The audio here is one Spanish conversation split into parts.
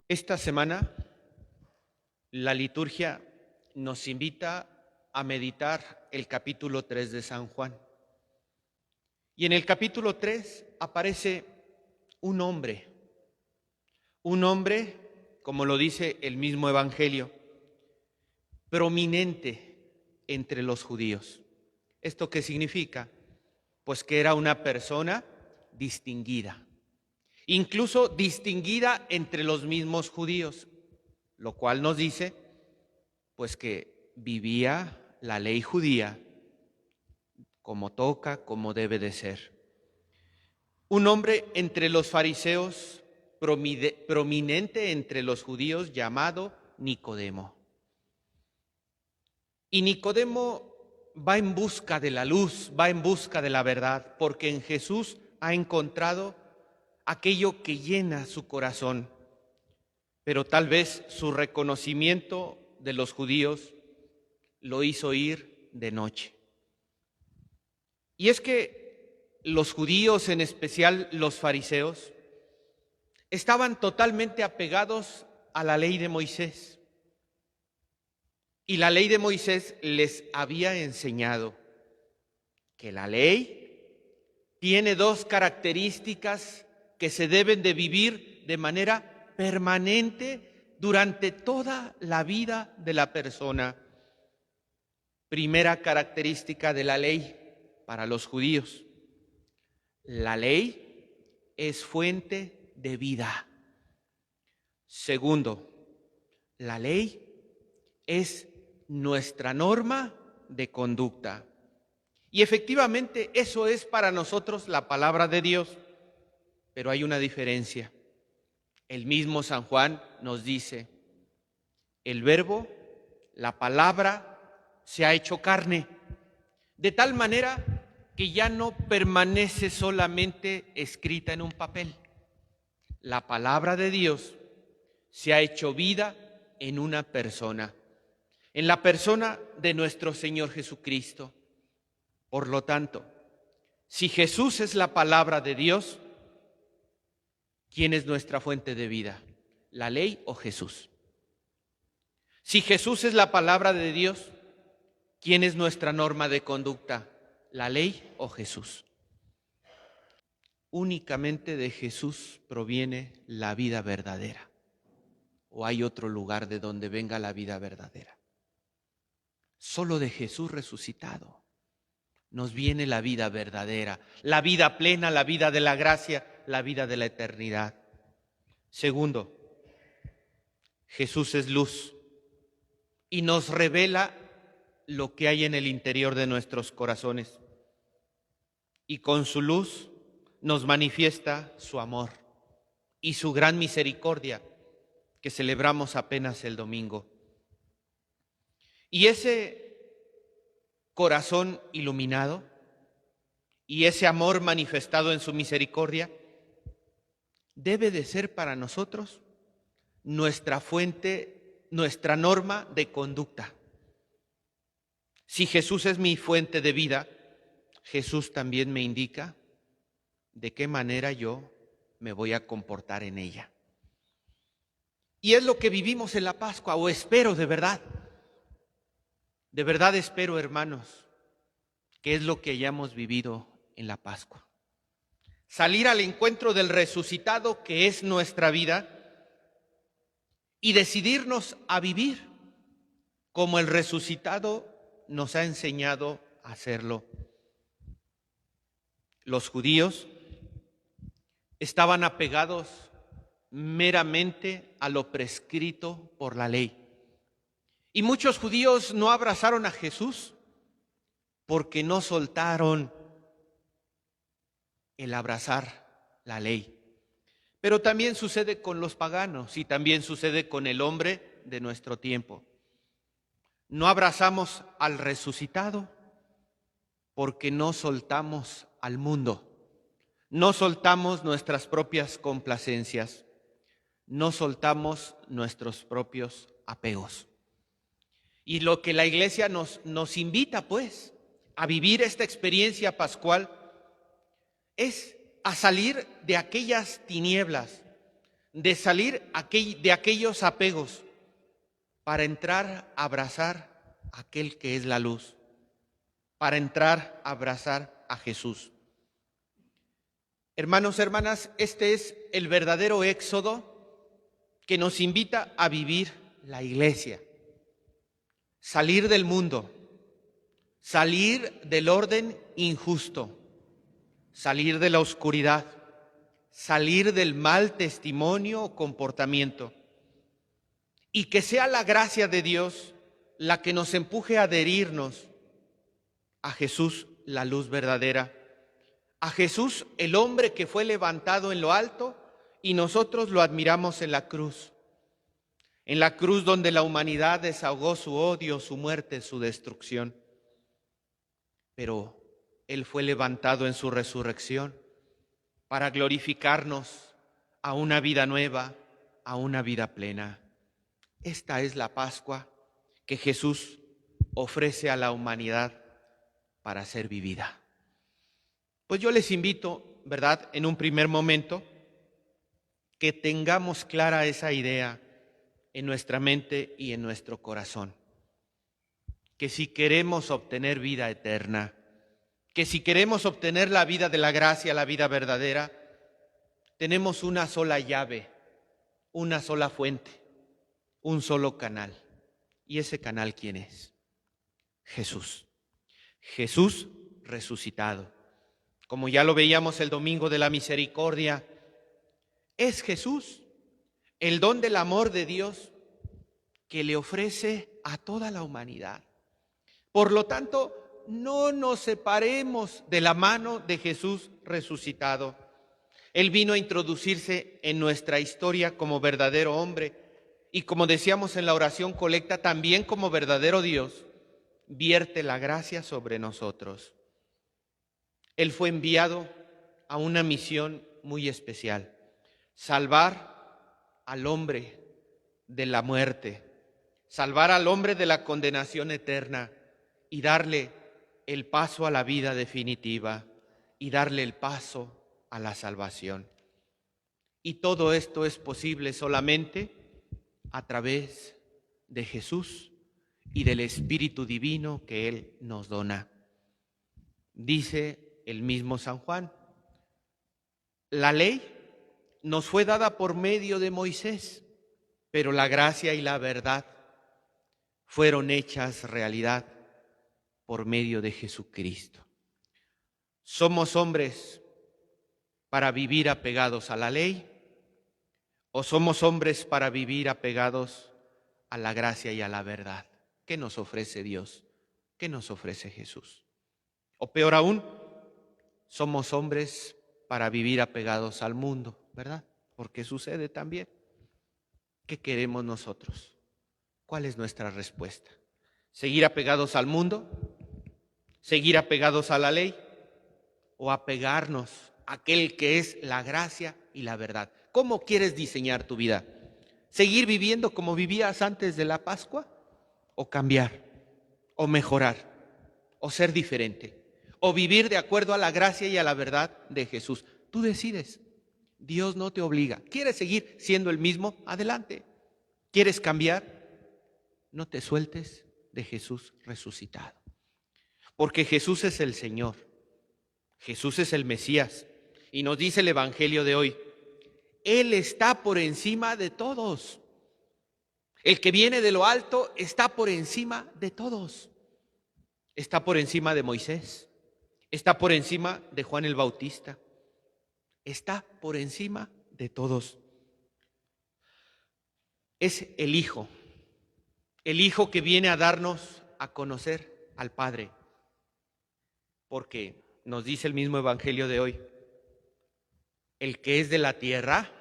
Esta semana la liturgia nos invita a meditar el capítulo 3 de San Juan. Y en el capítulo 3 aparece un hombre, como lo dice el mismo Evangelio, prominente entre los judíos. ¿Esto qué significa? Pues que era una persona distinguida, incluso distinguida entre los mismos judíos, lo cual nos dice pues que vivía la ley judía como toca, como debe de ser. Un hombre entre los fariseos, prominente entre los judíos, llamado Nicodemo. Y Nicodemo va en busca de la luz, va en busca de la verdad, porque en Jesús ha encontrado aquello que llena su corazón. Pero tal vez su reconocimiento de los judíos lo hizo ir de noche. Y es que los judíos, en especial los fariseos, estaban totalmente apegados a la ley de Moisés. Y la ley de Moisés les había enseñado que la ley tiene dos características que se deben de vivir de manera permanente durante toda la vida de la persona. Primera característica de la ley para los judíos: la ley es fuente de vida. Segundo, la ley es nuestra norma de conducta. Y efectivamente eso es para nosotros la palabra de Dios. Pero hay una diferencia. El mismo San Juan nos dice: el verbo, la palabra, se ha hecho carne, de tal manera que ya no permanece solamente escrita en un papel. La palabra de Dios se ha hecho vida en una persona, en la persona de nuestro Señor Jesucristo. Por lo tanto, si Jesús es la palabra de Dios, ¿quién es nuestra fuente de vida? ¿La ley o Jesús? Si Jesús es la palabra de Dios, ¿quién es nuestra norma de conducta? ¿La ley o Jesús? Únicamente de Jesús proviene la vida verdadera. ¿O hay otro lugar de donde venga la vida verdadera? Solo de Jesús resucitado nos viene la vida verdadera, la vida plena, la vida de la gracia, la vida de la eternidad. Segundo, Jesús es luz y nos revela lo que hay en el interior de nuestros corazones. Y con su luz nos manifiesta su amor y su gran misericordia que celebramos apenas el domingo. Y ese corazón iluminado y ese amor manifestado en su misericordia debe de ser para nosotros nuestra fuente, nuestra norma de conducta. Si Jesús es mi fuente de vida, Jesús también me indica de qué manera yo me voy a comportar en ella. Y es lo que vivimos en la Pascua, o espero de verdad. De verdad espero, hermanos, que es lo que hayamos vivido en la Pascua. Salir al encuentro del resucitado, que es nuestra vida, y decidirnos a vivir como el resucitado nos ha enseñado a hacerlo. Los judíos estaban apegados meramente a lo prescrito por la ley. Y muchos judíos no abrazaron a Jesús porque no soltaron el abrazar la ley. Pero también sucede con los paganos y también sucede con el hombre de nuestro tiempo. No abrazamos al resucitado porque no soltamos al mundo, no soltamos nuestras propias complacencias, no soltamos nuestros propios apegos. Y lo que la Iglesia nos invita, pues, a vivir esta experiencia pascual es a salir de aquellas tinieblas de salir de aquellos apegos para entrar a abrazar a aquel que es la luz, para entrar a abrazar a Jesús. Hermanos, hermanas, este es el verdadero éxodo que nos invita a vivir la Iglesia. Salir del mundo, salir del orden injusto, salir de la oscuridad, salir del mal testimonio o comportamiento, y que sea la gracia de Dios la que nos empuje a adherirnos a Jesús, la luz verdadera, a Jesús, el hombre que fue levantado en lo alto y nosotros lo admiramos en la cruz donde la humanidad desahogó su odio, su muerte, su destrucción. Pero Él fue levantado en su resurrección para glorificarnos a una vida nueva, a una vida plena. Esta es la Pascua que Jesús ofrece a la humanidad para ser vivida. Pues yo les invito, ¿verdad?, en un primer momento, que tengamos clara esa idea en nuestra mente y en nuestro corazón. Que si queremos obtener vida eterna, que si queremos obtener la vida de la gracia, la vida verdadera, tenemos una sola llave, una sola fuente, un solo canal. ¿Y ese canal quién es? Jesús. Jesús resucitado. Como ya lo veíamos el domingo de la misericordia, es Jesús el don del amor de Dios que le ofrece a toda la humanidad. Por lo tanto, no nos separemos de la mano de Jesús resucitado. Él vino a introducirse en nuestra historia como verdadero hombre y, como decíamos en la oración colecta, también como verdadero Dios, vierte la gracia sobre nosotros. Él fue enviado a una misión muy especial: salvar al hombre de la muerte, salvar al hombre de la condenación eterna y darle el paso a la vida definitiva y darle el paso a la salvación. Y todo esto es posible solamente a través de Jesús y del Espíritu Divino que Él nos dona. Dice el mismo San Juan: la ley nos fue dada por medio de Moisés, pero la gracia y la verdad fueron hechas realidad por medio de Jesucristo. ¿Somos hombres para vivir apegados a la ley o somos hombres para vivir apegados a la gracia y a la verdad? ¿Qué nos ofrece Dios? ¿Qué nos ofrece Jesús? O peor aún, somos hombres para vivir apegados al mundo, ¿verdad? Porque sucede también. ¿Qué queremos nosotros? ¿Cuál es nuestra respuesta? ¿Seguir apegados al mundo? ¿Seguir apegados a la ley? ¿O apegarnos a aquel que es la gracia y la verdad? ¿Cómo quieres diseñar tu vida? ¿Seguir viviendo como vivías antes de la Pascua? ¿O cambiar? ¿O mejorar? ¿O ser diferente? ¿O vivir de acuerdo a la gracia y a la verdad de Jesús? Tú decides. Dios no te obliga. ¿Quieres seguir siendo el mismo? Adelante. ¿Quieres cambiar? No te sueltes de Jesús resucitado. Porque Jesús es el Señor. Jesús es el Mesías. Y nos dice el Evangelio de hoy: Él está por encima de todos. El que viene de lo alto está por encima de todos. Está por encima de Moisés. Está por encima de Juan el Bautista. Está por encima de todos. Es el Hijo que viene a darnos a conocer al Padre. Porque nos dice el mismo Evangelio de hoy: el que es de la tierra,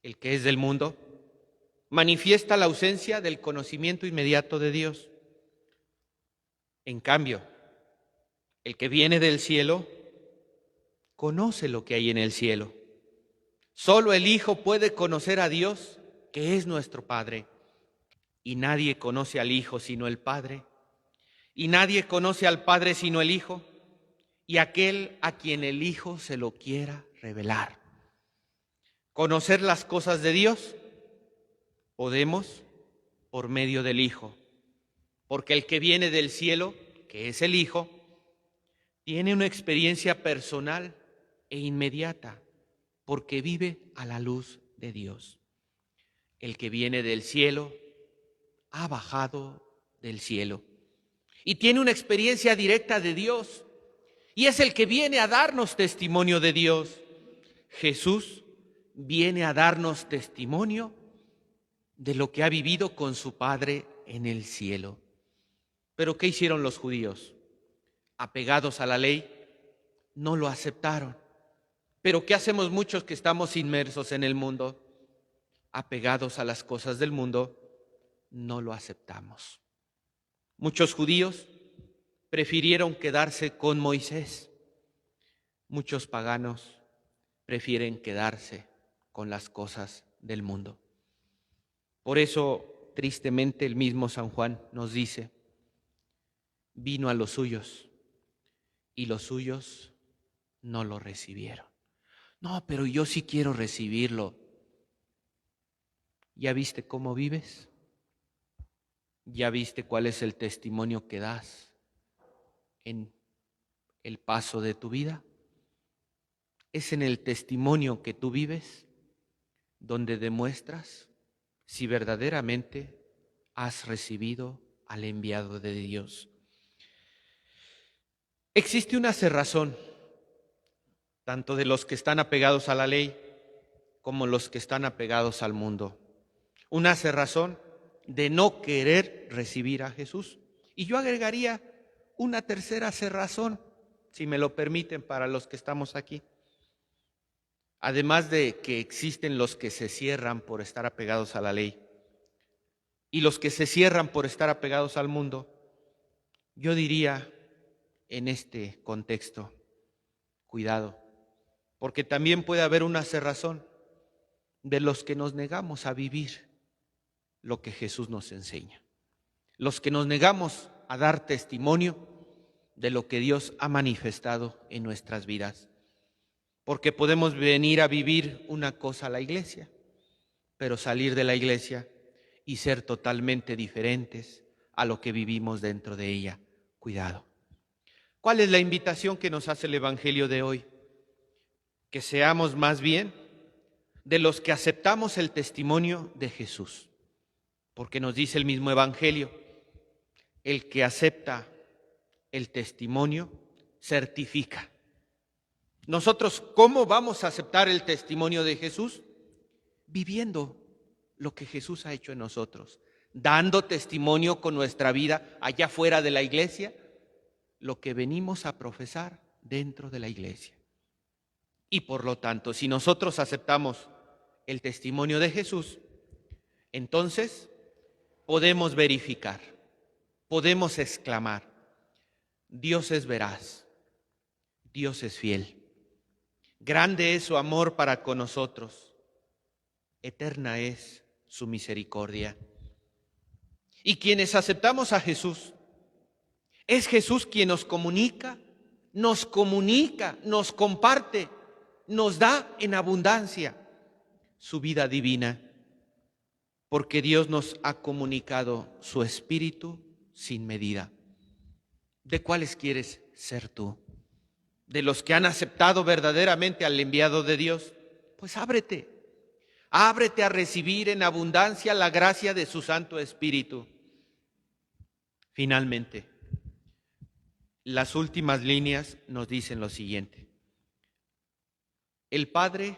el que es del mundo, manifiesta la ausencia del conocimiento inmediato de Dios. En cambio, el que viene del cielo conoce lo que hay en el cielo. Solo el Hijo puede conocer a Dios, que es nuestro Padre. Y nadie conoce al Hijo sino el Padre. Y nadie conoce al Padre sino el Hijo, y aquel a quien el Hijo se lo quiera revelar. Conocer las cosas de Dios podemos por medio del Hijo, porque el que viene del cielo, que es el Hijo, tiene una experiencia personal e inmediata, porque vive a la luz de Dios. El que viene del cielo ha bajado del cielo y tiene una experiencia directa de Dios, y es el que viene a darnos testimonio de Dios. Jesús viene a darnos testimonio de lo que ha vivido con su Padre en el cielo. ¿Pero qué hicieron los judíos? Apegados a la ley, no lo aceptaron. ¿Pero qué hacemos muchos que estamos inmersos en el mundo? Apegados a las cosas del mundo, no lo aceptamos. Muchos judíos prefirieron quedarse con Moisés. Muchos paganos prefieren quedarse con las cosas del mundo. Por eso, tristemente, el mismo San Juan nos dice: vino a los suyos y los suyos no lo recibieron. No, pero yo sí quiero recibirlo. ¿Ya viste cómo vives? ¿Ya viste cuál es el testimonio que das en el paso de tu vida? Es en el testimonio que tú vives donde demuestras si verdaderamente has recibido al enviado de Dios. Existe una cerrazón, tanto de los que están apegados a la ley como los que están apegados al mundo. Una cerrazón de no querer recibir a Jesús. Y yo agregaría una tercera cerrazón, si me lo permiten, para los que estamos aquí. Además de que existen los que se cierran por estar apegados a la ley y los que se cierran por estar apegados al mundo, yo diría en este contexto, cuidado, porque también puede haber una cerrazón de los que nos negamos a vivir lo que Jesús nos enseña, los que nos negamos a dar testimonio de lo que Dios ha manifestado en nuestras vidas. Porque podemos venir a vivir una cosa a la iglesia, pero salir de la iglesia y ser totalmente diferentes a lo que vivimos dentro de ella. Cuidado. ¿Cuál es la invitación que nos hace el Evangelio de hoy? Que seamos más bien de los que aceptamos el testimonio de Jesús. Porque nos dice el mismo Evangelio, el que acepta el testimonio certifica. Nosotros, ¿cómo vamos a aceptar el testimonio de Jesús? Viviendo lo que Jesús ha hecho en nosotros, dando testimonio con nuestra vida allá fuera de la iglesia, lo que venimos a profesar dentro de la iglesia. Y por lo tanto, si nosotros aceptamos el testimonio de Jesús, entonces podemos verificar, podemos exclamar: Dios es veraz, Dios es fiel. Grande es su amor para con nosotros, eterna es su misericordia. Y quienes aceptamos a Jesús, es Jesús quien nos comunica, nos comparte, nos da en abundancia su vida divina, porque Dios nos ha comunicado su Espíritu sin medida. ¿De cuáles quieres ser tú? ¿De los que han aceptado verdaderamente al enviado de Dios? Pues ábrete a recibir en abundancia la gracia de su Santo Espíritu. Finalmente, las últimas líneas nos dicen lo siguiente: el Padre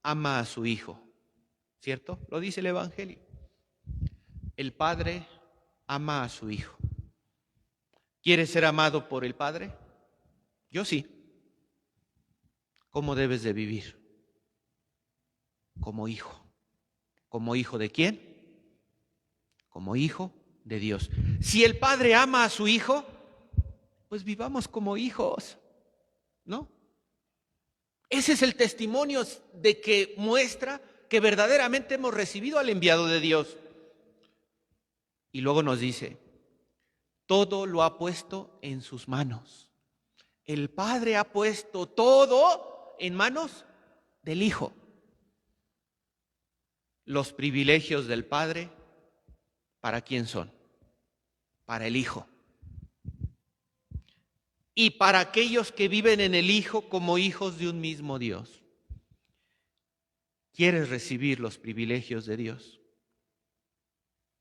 ama a su Hijo, ¿cierto? Lo dice el Evangelio. El Padre ama a su Hijo. ¿Quieres ser amado por el Padre? Yo sí. ¿Cómo debes de vivir? Como hijo. ¿Como hijo de quién? Como hijo de Dios. Si el Padre ama a su Hijo, pues vivamos como hijos, ¿no? Ese es el testimonio de que muestra que verdaderamente hemos recibido al enviado de Dios. Y luego nos dice: todo lo ha puesto en sus manos. El Padre ha puesto todo en manos del Hijo. Los privilegios del Padre, ¿para quién son? Para el Hijo. Y para aquellos que viven en el Hijo como hijos de un mismo Dios. ¿Quieres recibir los privilegios de Dios?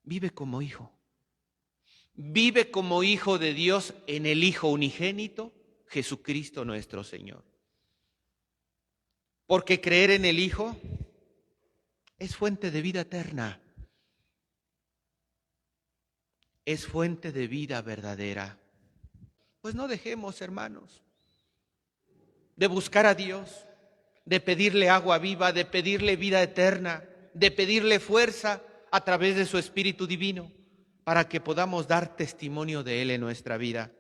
Vive como hijo. Vive como hijo de Dios en el Hijo unigénito, Jesucristo nuestro Señor. Porque creer en el Hijo es fuente de vida eterna. Es fuente de vida verdadera. Pues no dejemos, hermanos, de buscar a Dios, de pedirle agua viva, de pedirle vida eterna, de pedirle fuerza a través de su Espíritu Divino, para que podamos dar testimonio de Él en nuestra vida.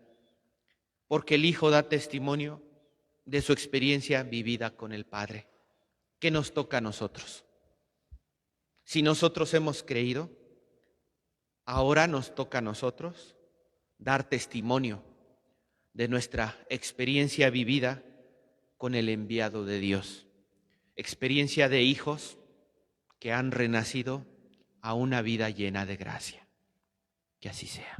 Porque el Hijo da testimonio de su experiencia vivida con el Padre. ¿Qué nos toca a nosotros? Si nosotros hemos creído, ahora nos toca a nosotros dar testimonio de nuestra experiencia vivida con el enviado de Dios. Experiencia de hijos que han renacido a una vida llena de gracia. Que así sea.